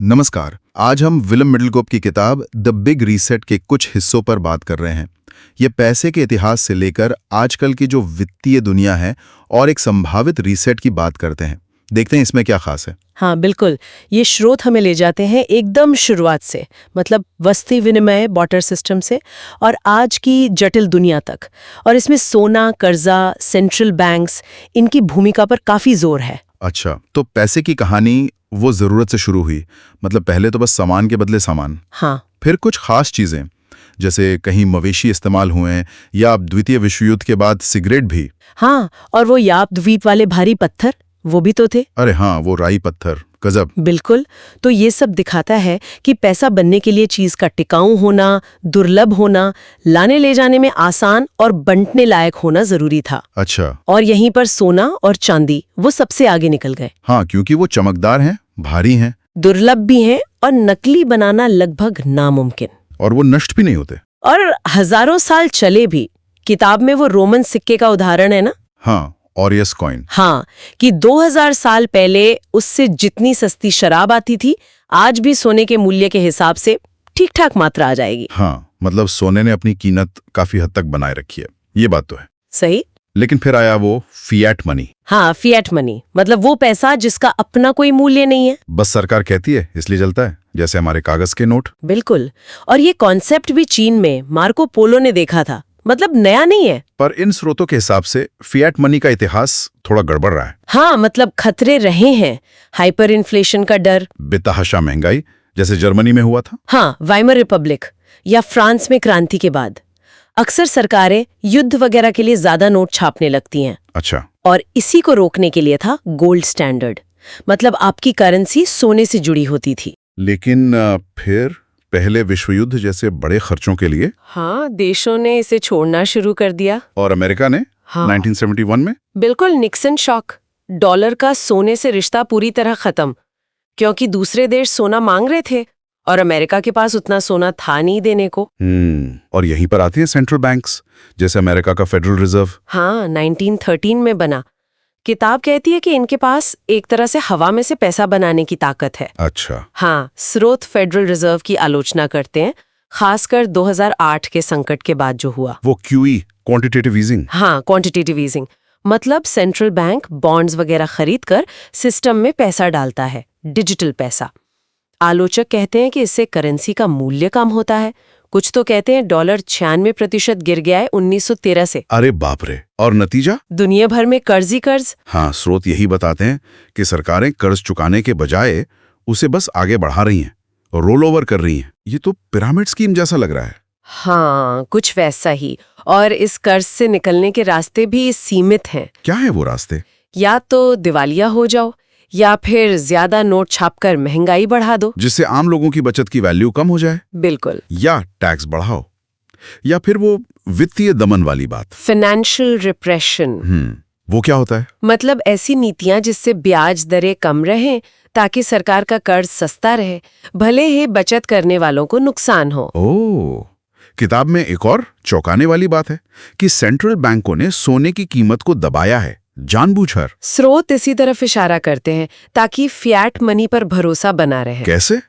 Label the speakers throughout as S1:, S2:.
S1: नमस्कार। आज हम विलियम मिडलकोप की किताब द बिग रीसेट के कुछ हिस्सों पर बात कर रहे हैं। ये पैसे के इतिहास से लेकर आजकल की जो वित्तीय दुनिया है और एक संभावित रीसेट की बात करते हैं। देखते हैं इसमें क्या खास है।
S2: हाँ बिल्कुल, ये स्रोत हमें ले जाते हैं एकदम शुरुआत से, मतलब वस्ती विनिमय बॉर्टर सिस्टम से और आज की जटिल दुनिया तक। और इसमें सोना, कर्जा, सेंट्रल बैंक्स, इनकी भूमिका पर काफी जोर है।
S1: अच्छा, तो पैसे की कहानी वो जरूरत से शुरू हुई, मतलब पहले तो बस सामान के बदले सामान।
S2: हाँ,
S1: फिर कुछ खास चीजें, जैसे कहीं मवेशी इस्तेमाल हुए या द्वितीय विश्व युद्ध के बाद सिगरेट भी।
S2: हाँ, और वो याप द्वीप वाले भारी पत्थर, वो भी तो थे।
S1: अरे हाँ, वो राई पत्थर, गजब।
S2: बिल्कुल, तो ये सब दिखाता है कि पैसा बनने के लिए चीज का टिकाऊ होना, दुर्लभ होना, लाने ले जाने में आसान और बंटने लायक होना जरूरी था।
S1: अच्छा।
S2: और यहीं पर सोना और चांदी वो सबसे आगे निकल गए।
S1: हाँ, क्योंकि वो चमकदार हैं, भारी हैं
S2: दुर्लभ भी हैं और नकली बनाना लगभग नामुमकिन।
S1: और वो नष्ट भी नहीं होते।
S2: और हजारों साल चले भी। किताब में वो रोमन सिक्के का उदाहरण है ना।
S1: हाँ, ऑरियस कॉइन।
S2: हाँ, कि 2000 साल पहले उससे जितनी सस्ती शराब आती थी, आज भी सोने के मूल्य के हिसाब से ठीक ठाक मात्रा आ जाएगी।
S1: हाँ, मतलब सोने ने अपनी कीमत काफी हद तक बनाए रखी है, ये बात तो है।
S2: सही।
S1: लेकिन फिर आया वो फिएट मनी।
S2: हाँ, फिएट मनी, मतलब वो पैसा जिसका अपना कोई मूल्य नहीं है,
S1: बस सरकार कहती है इसलिए चलता है, जैसे हमारे कागज के नोट।
S2: बिल्कुल। और ये कॉन्सेप्ट भी चीन में मार्को पोलो ने देखा था, मतलब नया नहीं है।
S1: पर इन स्रोतों के हिसाब से फिएट मनी का इतिहास थोड़ा गड़बड़ रहा है।
S2: हाँ, मतलब खतरे रहे हैं। हाइपर इन्फ्लेशन का डर,
S1: बेतहाशा महंगाई, जैसे जर्मनी में हुआ था।
S2: हाँ, वाइमर रिपब्लिक या फ्रांस में क्रांति के बाद अक्सर सरकारें युद्ध वगैरह के लिए ज्यादा नोट छापने लगती हैं।
S1: अच्छा।
S2: और इसी को रोकने के लिए था गोल्ड स्टैंडर्ड, मतलब आपकी करेंसी सोने से जुड़ी होती थी।
S1: लेकिन फिर पहले विश्व युद्ध जैसे बड़े खर्चों के लिए
S2: हाँ, देशों ने इसे छोड़ना शुरू कर दिया।
S1: और अमेरिका ने
S2: हाँ।
S1: 1971 में
S2: बिल्कुल, निक्सन शॉक, डॉलर का सोने से रिश्ता पूरी तरह खत्म, क्योंकि दूसरे देश सोना मांग रहे थे और अमेरिका के पास उतना सोना था नहीं देने को।
S1: और यहीं पर आती हैं सेंट्रल बैंक्स, जैसे अमेरिका का फेडरल रिजर्व।
S2: हाँ, 1913 में बना। किताब कहती है कि इनके पास एक तरह से हवा में से पैसा बनाने की ताकत है।
S1: अच्छा।
S2: हाँ, स्रोत फेडरल रिजर्व की आलोचना करते हैं, खासकर 2008 के संकट के बाद जो हुआ।
S1: वो क्यूई, क्वांटिटेटिव ईजिंग।
S2: हाँ, क्वांटिटेटिव ईजिंग, मतलब सेंट्रल बैंक बॉन्ड्स वगैरह खरीद कर सिस्टम में पैसा डालता है, डिजिटल पैसा। आलोचक कहते हैं कि इससे करेंसी का मूल्य कम होता है। कुछ तो कहते हैं डॉलर 96% गिर गया है 1913 से।
S1: अरे बाप रे, और नतीजा?
S2: दुनिया भर में कर्ज ही कर्ज।
S1: हाँ, स्रोत यही बताते हैं कि सरकारें कर्ज चुकाने के बजाय उसे बस आगे बढ़ा रही हैं, रोल ओवर कर रही हैं। ये तो पिरामिड स्कीम जैसा लग रहा है।
S2: हाँ, कुछ वैसा ही। और इस कर्ज से निकलने के रास्ते भी सीमित हैं।
S1: क्या है वो रास्ते?
S2: या तो दिवालिया हो जाओ, या फिर ज्यादा नोट छापकर महंगाई बढ़ा दो,
S1: जिससे आम लोगों की बचत की वैल्यू कम हो जाए।
S2: बिल्कुल।
S1: या टैक्स बढ़ाओ, या फिर वो वित्तीय दमन वाली बात,
S2: फाइनेंशियल रिप्रेशन।
S1: वो क्या होता है?
S2: मतलब ऐसी नीतियां जिससे ब्याज दरें कम रहें ताकि सरकार का कर्ज सस्ता रहे, भले ही बचत करने वालों को नुकसान हो।
S1: ओह, किताब में एक और चौंकाने वाली बात है कि सेंट्रल बैंकों ने सोने की कीमत को दबाया है, जानबूझकर।
S2: स्रोत इसी तरफ इशारा करते हैं ताकि फिएट मनी पर भरोसा बना रहे।
S1: कैसे?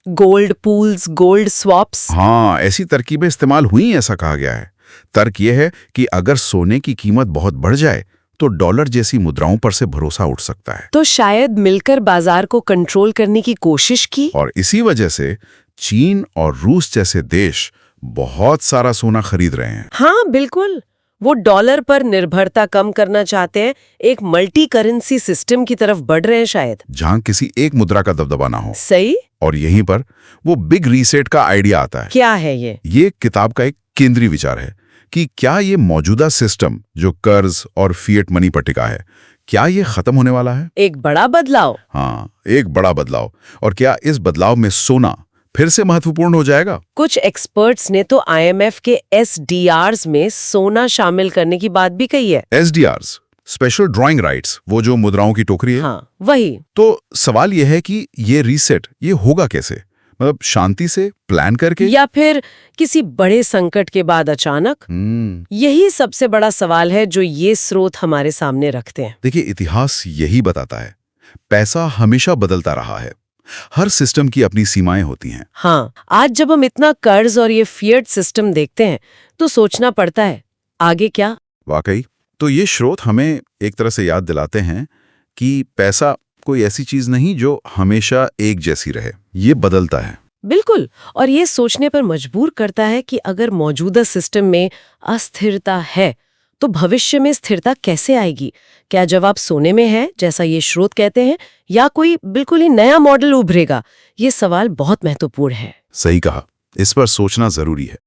S2: Gold pools, gold swaps.
S1: हाँ, ऐसी तरकीबें इस्तेमाल हुई, ऐसा कहा गया है। तर्क यह है कि अगर सोने की कीमत बहुत बढ़ जाए तो डॉलर जैसी मुद्राओं पर से भरोसा उठ सकता है।
S2: तो शायद मिलकर बाजार को कंट्रोल करने की कोशिश की।
S1: और इसी वजह से चीन और रूस जैसे देश बहुत सारा सोना खरीद रहे हैं।
S2: हाँ बिल्कुल, वो डॉलर पर निर्भरता कम करना चाहते हैं, एक मल्टी करेंसी सिस्टम की तरफ बढ़ रहे हैं शायद,
S1: जहां किसी एक मुद्रा का दबदबा ना हो।
S2: सही।
S1: और यहीं पर वो बिग रीसेट का आइडिया आता है।
S2: क्या है ये?
S1: ये किताब का एक केंद्रीय विचार है कि क्या ये मौजूदा सिस्टम जो कर्ज और फिएट मनी पर टिका है, क्या ये खत्म होने वाला है?
S2: एक बड़ा बदलाव।
S1: हाँ, एक बड़ा बदलाव। और क्या इस बदलाव में सोना फिर से महत्वपूर्ण हो जाएगा?
S2: कुछ एक्सपर्ट्स ने तो आईएमएफ के एसडीआर्स में सोना शामिल करने की बात भी कही है।
S1: एसडीआर्स, स्पेशल ड्राइंग राइट्स, वो जो मुद्राओं की टोकरी है।
S2: हाँ, वही।
S1: तो सवाल यह है कि ये रीसेट ये होगा कैसे? मतलब शांति से प्लान करके,
S2: या फिर किसी बड़े संकट के बाद अचानक? यही सबसे बड़ा सवाल है जो ये स्रोत हमारे सामने रखते हैं।
S1: देखिए, इतिहास यही बताता है, पैसा हमेशा बदलता रहा है। हर सिस्टम की अपनी सीमाएं होती हैं।
S2: हाँ, आज जब हम इतना कर्ज और ये फिएट सिस्टम देखते हैं तो सोचना पड़ता है आगे क्या।
S1: वाकई। तो ये स्रोत हमें एक तरह से याद दिलाते हैं कि पैसा कोई ऐसी चीज नहीं जो हमेशा एक जैसी रहे, ये बदलता है।
S2: बिल्कुल, और ये सोचने पर मजबूर करता है कि अगर मौजूदा सिस्टम में अस्थिरता है तो भविष्य में स्थिरता कैसे आएगी। क्या जवाब सोने में है जैसा ये स्रोत कहते हैं, या कोई बिल्कुल ही नया मॉडल उभरेगा? ये सवाल बहुत महत्वपूर्ण है।
S1: सही कहा, इस पर सोचना जरूरी है।